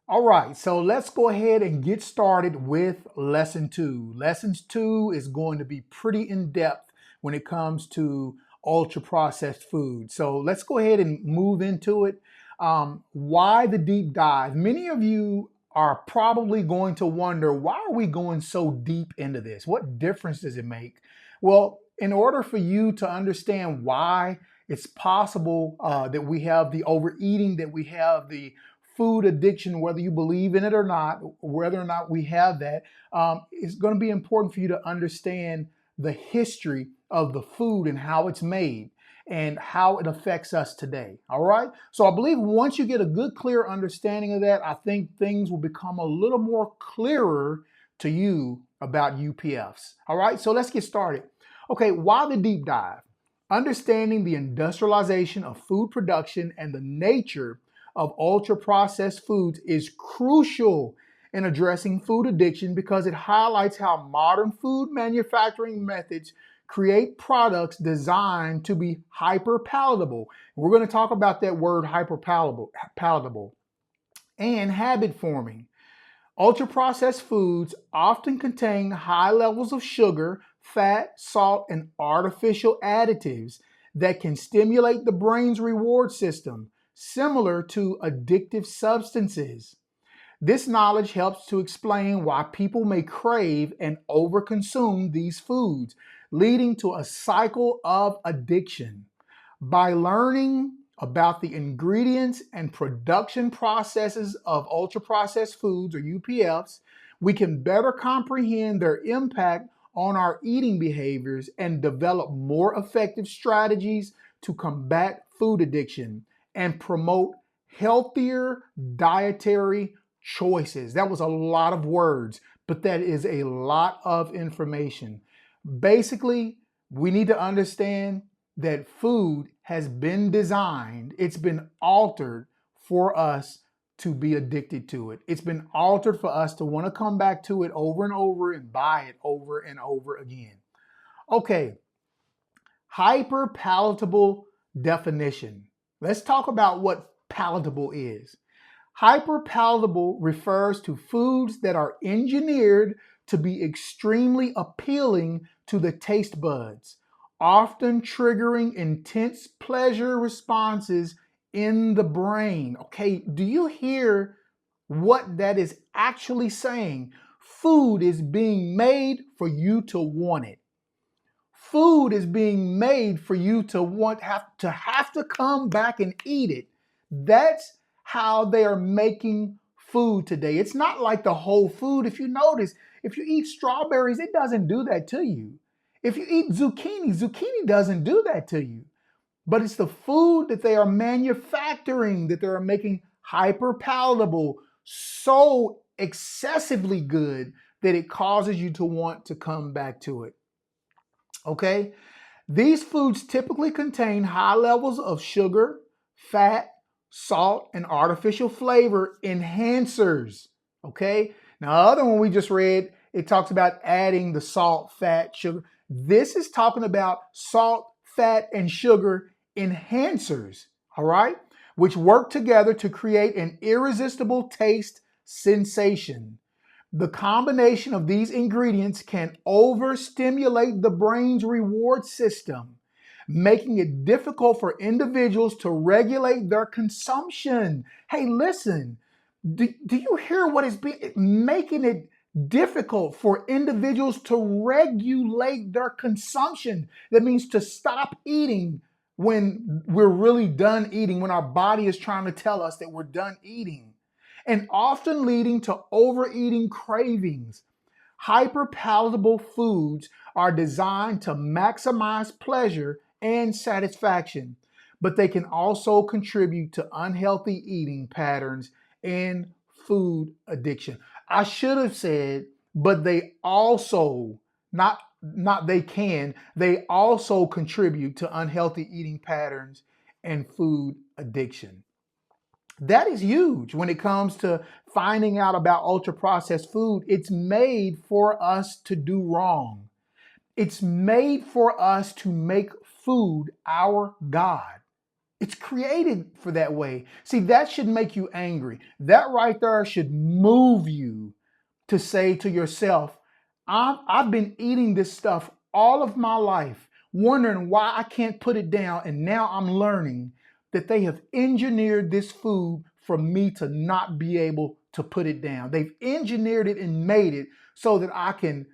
All right, so let's go ahead and get started with lesson two. Lesson two is going to be pretty in depth when it comes to ultra processed food. So let's go ahead and move into it. Why the deep dive? Many of you are probably going to wonder, why are we going so deep into this? What difference does it make? Well, in order for you to understand why it's possible that we have the overeating, that we have the food addiction, whether you believe in it or not, whether or not we have that, it's going to be important for you to understand the history of the food and how it's made and how it affects us today. All right. So I believe once you get a good, clear understanding of that, I think things will become a little more clearer to you about UPFs. All right. So let's get started. Okay. Why the deep dive? Understanding the industrialization of food production and the nature of ultra processed foods is crucial in addressing food addiction because it highlights how modern food manufacturing methods create products designed to be hyper palatable. We're going to talk about that word hyper palatable and habit forming. Ultra processed foods often contain high levels of sugar, fat, salt, and artificial additives that can stimulate the brain's reward system, similar to addictive substances. This knowledge helps to explain why people may crave and overconsume these foods, leading to a cycle of addiction. By learning about the ingredients and production processes of ultra processed foods, or UPFs, we can better comprehend their impact on our eating behaviors and develop more effective strategies to combat food addiction and promote healthier dietary choices. That was a lot of words, but that is a lot of information. Basically, we need to understand that food has been designed, it's been altered for us to be addicted to it. It's been altered for us to want to come back to it over and over and buy it over and over again. Okay, hyper palatable definition. Let's talk about what palatable is. Hyper-palatable refers to foods that are engineered to be extremely appealing to the taste buds, often triggering intense pleasure responses in the brain. Okay, do you hear what that is actually saying? Food is being made for you to want it. Food is being made for you to have to come back and eat it. That's how they are making food today. It's not like the whole food. If you notice, if you eat strawberries, it doesn't do that to you. If you eat zucchini, zucchini doesn't do that to you. But it's the food that they are manufacturing that they are making hyper palatable, so excessively good that it causes you to want to come back to it. Okay? These foods typically contain high levels of sugar, fat, salt, and artificial flavor enhancers. Okay? Now, the other one we just read, it talks about adding the salt, fat, sugar. This is talking about salt, fat, and sugar enhancers, all right? Which work together to create an irresistible taste sensation. The combination of these ingredients can overstimulate the brain's reward system, making it difficult for individuals to regulate their consumption. Hey, listen, do you hear what is making it difficult for individuals to regulate their consumption? That means to stop eating when we're really done eating, when our body is trying to tell us that we're done eating, and often leading to overeating cravings. Hyperpalatable foods are designed to maximize pleasure and satisfaction, but they can also contribute to unhealthy eating patterns and food addiction. I should have said, but they also, not they can, they also contribute to unhealthy eating patterns and food addiction. That is huge when it comes to finding out about ultra processed food. It's made for us to do wrong. It's made for us to make food our God. It's created for that way. See, that should make you angry. That right there should move you to say to yourself, I've been eating this stuff all of my life, wondering why I can't put it down. And now I'm learning that they have engineered this food for me to not be able to put it down. They've engineered it and made it so that I can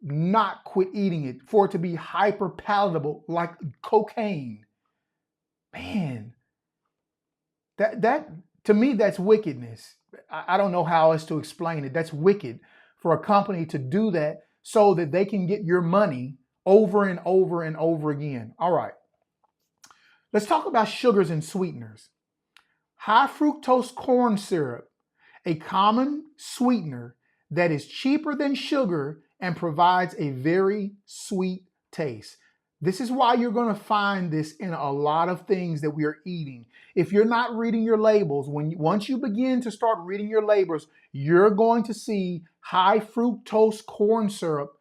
not quit eating it, for it to be hyper palatable like cocaine. Man, that to me, that's wickedness. I don't know how else to explain it. That's wicked for a company to do that so that they can get your money over and over and over again. All right, let's talk about sugars and sweeteners. High fructose corn syrup, a common sweetener that is cheaper than sugar and provides a very sweet taste. This is why you're going to find this in a lot of things that we are eating. If you're not reading your labels, once you begin to start reading your labels, you're going to see high fructose corn syrup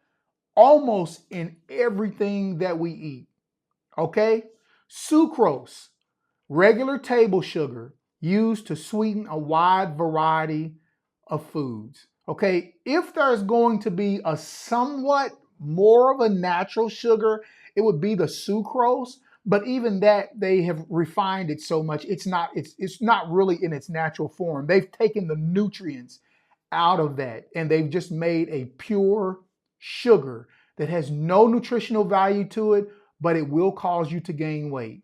almost in everything that we eat. Okay? Sucrose, regular table sugar used to sweeten a wide variety of foods. Okay, if there's going to be a somewhat more of a natural sugar, it would be the sucrose. But even that, they have refined it so much, it's not really in its natural form. They've taken the nutrients out of that and they've just made a pure sugar that has no nutritional value to it, but it will cause you to gain weight.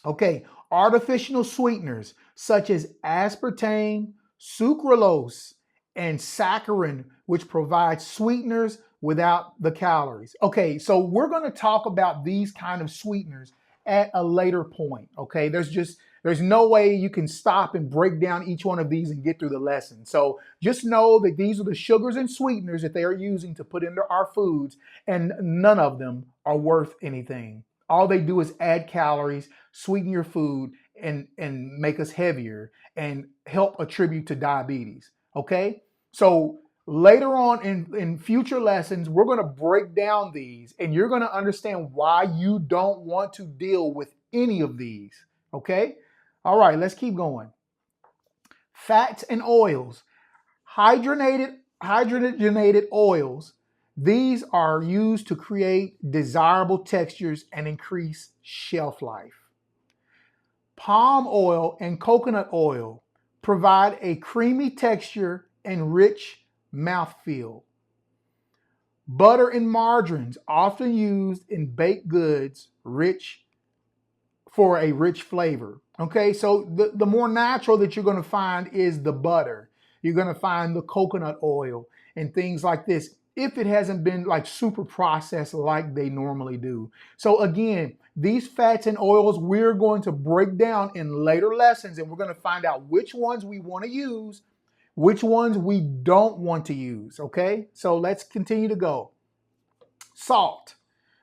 Okay, artificial sweeteners such as aspartame, sucralose, and saccharin, which provide sweeteners without the calories. Okay, so we're going to talk about these kind of sweeteners at a later point. Okay, there's no way you can stop and break down each one of these and get through the lesson. So just know that these are the sugars and sweeteners that they are using to put into our foods, and none of them are worth anything. All they do is add calories, sweeten your food, and make us heavier and help attribute to diabetes. Okay? So later on in future lessons, we're going to break down these and you're going to understand why you don't want to deal with any of these. Okay? All right, let's keep going. Fats and oils. Hydrogenated oils. These are used to create desirable textures and increase shelf life. Palm oil and coconut oil provide a creamy texture and rich mouthfeel. Butter and margarines, often used in baked goods, for a rich flavor. Okay, so the more natural that you're going to find is the butter. You're going to find the coconut oil and things like this, if it hasn't been like super processed like they normally do. So again, these fats and oils we're going to break down in later lessons, and we're going to find out which ones we want to use, which ones we don't want to use. Okay, so let's continue to go. Salt.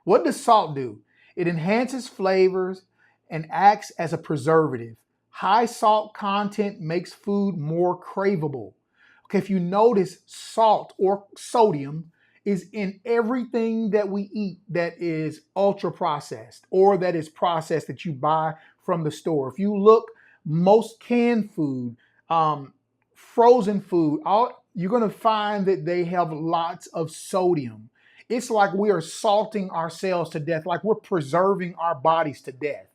What does salt do? It enhances flavors and acts as a preservative. High salt content makes food more craveable. Okay, if you notice, salt or sodium is in everything that we eat that is ultra processed or that is processed that you buy from the store. If you look, most canned food, frozen food, you're going to find that they have lots of sodium. It's like we are salting ourselves to death, like we're preserving our bodies to death.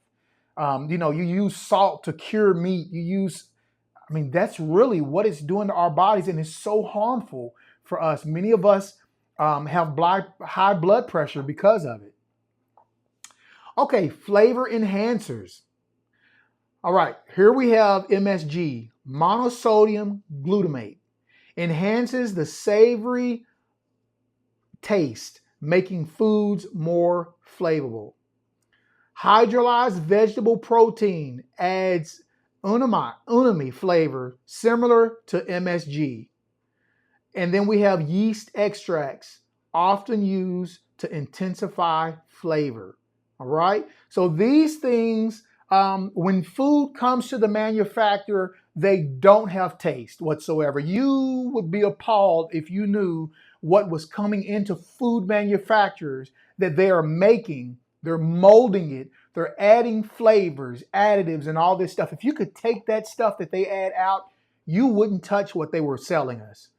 You use salt to cure meat. That's really what it's doing to our bodies, and it's so harmful for us. Many of us have high blood pressure because of it. Okay, flavor enhancers. All right, here we have MSG, monosodium glutamate. Enhances the savory taste, making foods more flavorful. Hydrolyzed vegetable protein adds umami flavor similar to MSG. And then we have yeast extracts, often used to intensify flavor. All right. So these things, when food comes to the manufacturer, they don't have taste whatsoever. You would be appalled if you knew what was coming into food manufacturers that they are making. They're molding it. They're adding flavors, additives, and all this stuff. If you could take that stuff that they add out, you wouldn't touch what they were selling us.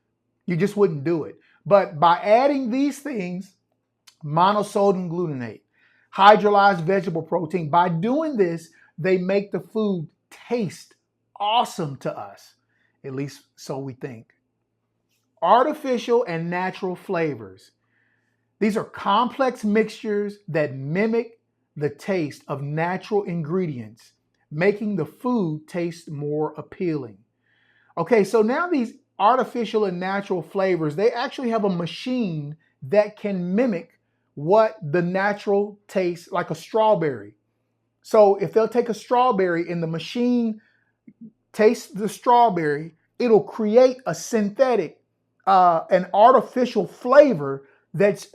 You just wouldn't do it. But by adding these things, monosodium glutamate, hydrolyzed vegetable protein, by doing this, they make the food taste awesome to us. At least so we think. Artificial and natural flavors. These are complex mixtures that mimic the taste of natural ingredients, making the food taste more appealing. Okay, so now these artificial and natural flavors, they actually have a machine that can mimic what the natural tastes like, a strawberry. So if they'll take a strawberry and the machine tastes the strawberry, it'll create a synthetic, an artificial flavor that's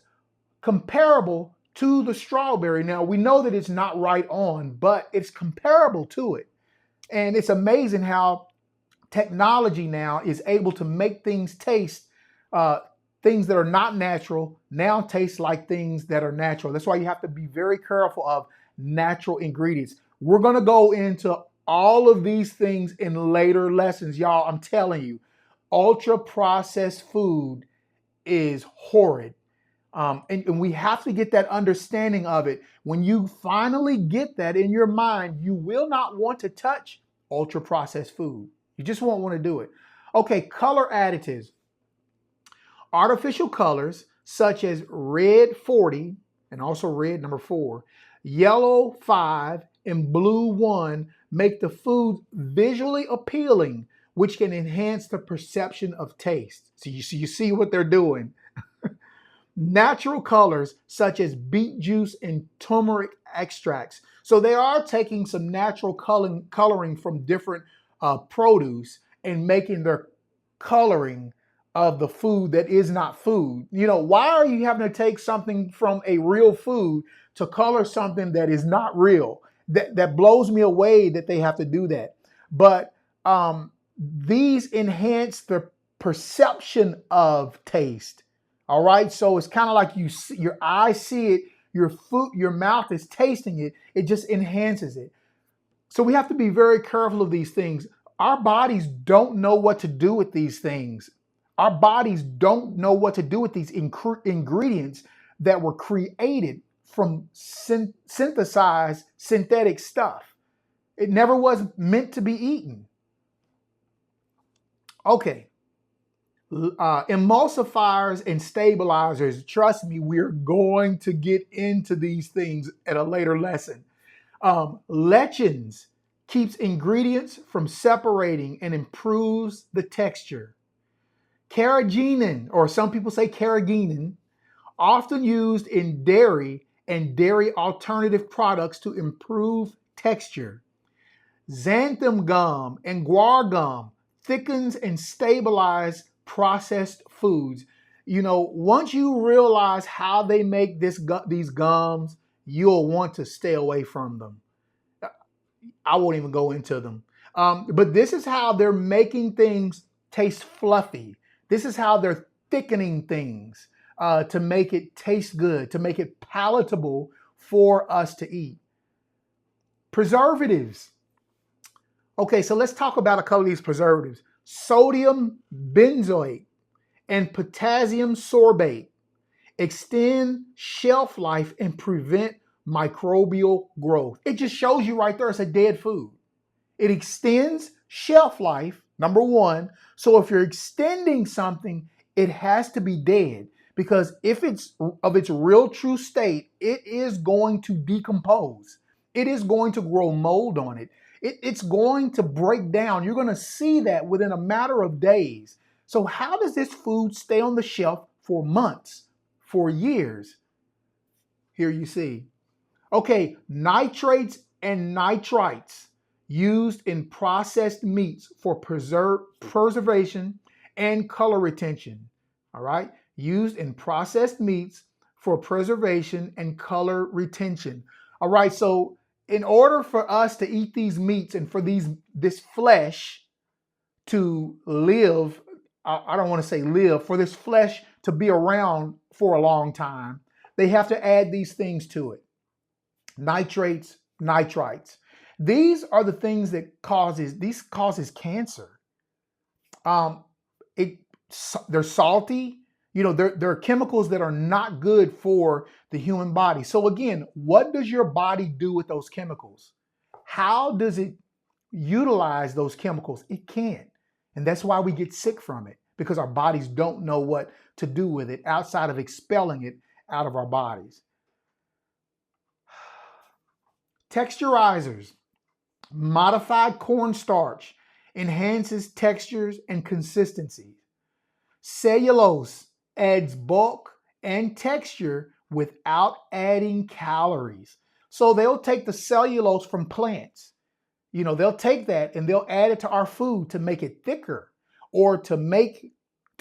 comparable to the strawberry. Now, we know that it's not right on, but it's comparable to it. And it's amazing how technology now is able to make things taste, things that are not natural now taste like things that are natural. That's why you have to be very careful of natural ingredients. We're going to go into all of these things in later lessons. Y'all, I'm telling you, ultra processed food is horrid. And we have to get that understanding of it. When you finally get that in your mind, you will not want to touch ultra processed food. You just won't want to do it. Okay, color additives. Artificial colors such as red 40 and also red number 4, yellow 5, and blue 1 make the food visually appealing, which can enhance the perception of taste. So you see what they're doing. Natural colors such as beet juice and turmeric extracts. So they are taking some natural coloring from different produce and making their coloring of the food that is not food. You know, why are you having to take something from a real food to color something that is not real? That blows me away that they have to do that. But these enhance the perception of taste. All right, so it's kind of like you see, your eyes see it, your mouth is tasting it. It just enhances it. So we have to be very careful of these things. Our bodies don't know what to do with these things. Our bodies don't know what to do with these ingredients that were created from synthesized synthetic stuff. It never was meant to be eaten. Okay. Emulsifiers and stabilizers. Trust me, we're going to get into these things at a later lesson. Lectins keeps ingredients from separating and improves the texture. Carrageenan, or some people say carrageenan, often used in dairy and dairy alternative products to improve texture. Xanthan gum and guar gum thickens and stabilizes processed foods. You know, once you realize how they make these gums, you'll want to stay away from them. I won't even go into them. But this is how they're making things taste fluffy. This is how they're thickening things to make it taste good, to make it palatable for us to eat. Preservatives. Okay, so let's talk about a couple of these preservatives. Sodium benzoate and potassium sorbate extend shelf life and prevent microbial growth. It just shows you right there it's a dead food. It extends shelf life, number one. So if you're extending something, it has to be dead, because if it's of its real true state, it is going to decompose. It is going to grow mold on it. It's going to break down. You're going to see that within a matter of days. So how does this food stay on the shelf for months, for years? Here you see. Okay, nitrates and nitrites used in processed meats for preservation and color retention. All right, used in processed meats for preservation and color retention. All right, so in order for us to eat these meats and for this flesh to live, I don't want to say live, for this flesh to be around for a long time, they have to add these things to it. Nitrates nitrites. These are the things that causes cancer. Um, it they're salty. You know, they're chemicals that are not good for the human body. So again, what does your body do with those chemicals? How does it utilize those chemicals? It can't. And that's why we get sick from it, because our bodies don't know what to do with it outside of expelling it out of our bodies. Texturizers. Modified cornstarch enhances textures and consistency. Cellulose adds bulk and texture without adding calories. So they'll take the cellulose from plants. You know, they'll take that and they'll add it to our food to make it thicker, or to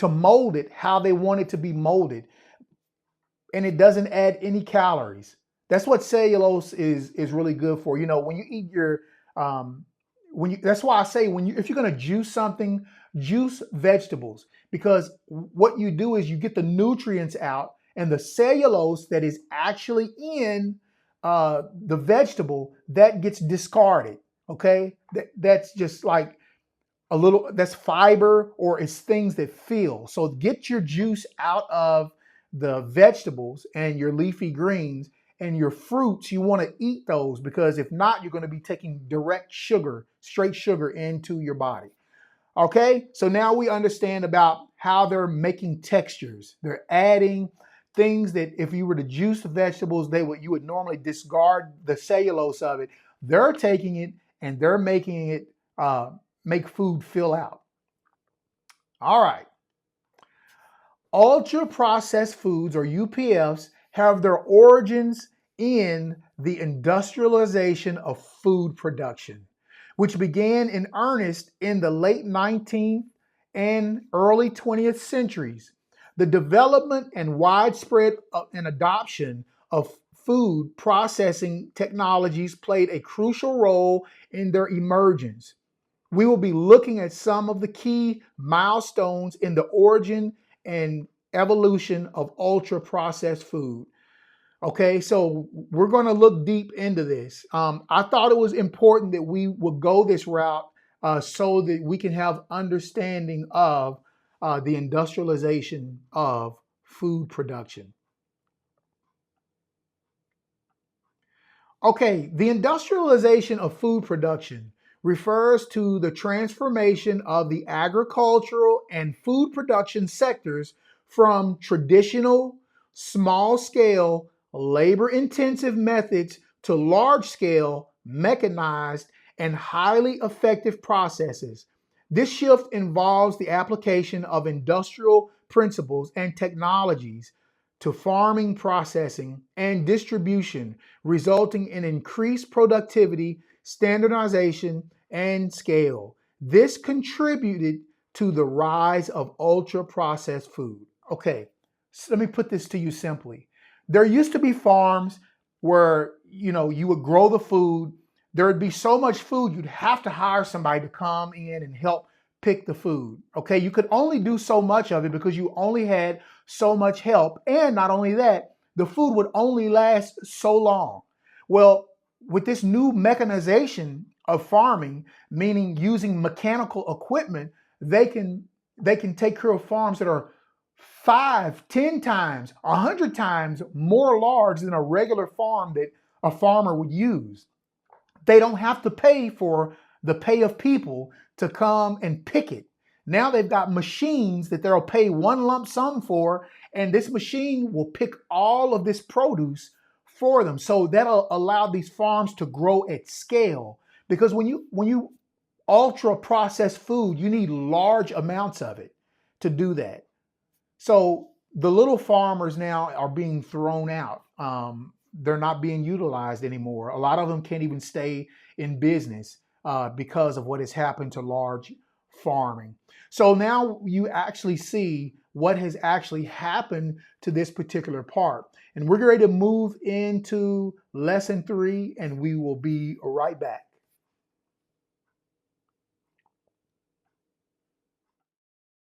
mold it how they want it to be molded. And it doesn't add any calories. That's what cellulose is really good for. You know, when you eat your that's why I say, if you're going to juice something, juice vegetables, because what you do is you get the nutrients out, and the cellulose that is actually in the vegetable, that gets discarded. Okay, that's just like that's fiber, or it's things that fill. So get your juice out of the vegetables and your leafy greens and your fruits. You want to eat those, because if not, you're going to be taking direct sugar, straight sugar into your body. Okay, so now we understand about how they're making textures. They're adding things that if you were to juice the vegetables, you would normally discard the cellulose of it. They're taking it and they're making it make food fill out. All right. Ultra processed foods, or UPFs, have their origins in the industrialization of food production, which began in earnest in the late 19th and early 20th centuries. The development and widespread and adoption of food processing technologies played a crucial role in their emergence. We will be looking at some of the key milestones in the origin and evolution of ultra processed food. Okay, so we're going to look deep into this. I thought it was important that we would go this route so that we can have understanding of the industrialization of food production. Okay, the industrialization of food production refers to the transformation of the agricultural and food production sectors from traditional, small-scale, labor-intensive methods to large-scale, mechanized, and highly effective processes. This shift involves the application of industrial principles and technologies to farming, processing, and distribution, resulting in increased productivity, standardization, and scale. This contributed to the rise of ultra-processed food. Okay, so let me put this to you simply. There used to be farms where, you would grow the food. There would be so much food, you'd have to hire somebody to come in and help pick the food. Okay, you could only do so much of it because you only had so much help. And not only that, the food would only last so long. Well, with this new mechanization of farming, meaning using mechanical equipment, they can take care of farms that are 5, 10 times, 100 times more large than a regular farm that a farmer would use. They don't have to pay for the pay of people to come and pick it. Now they've got machines that they'll pay one lump sum for, and this machine will pick all of this produce for them. So that'll allow these farms to grow at scale, because when you ultra process food, you need large amounts of it to do that. So the little farmers now are being thrown out. They're not being utilized anymore. A lot of them can't even stay in business because of what has happened to large farming. So now you actually see what has actually happened to this particular part. And we're ready to move into lesson 3, and we will be right back.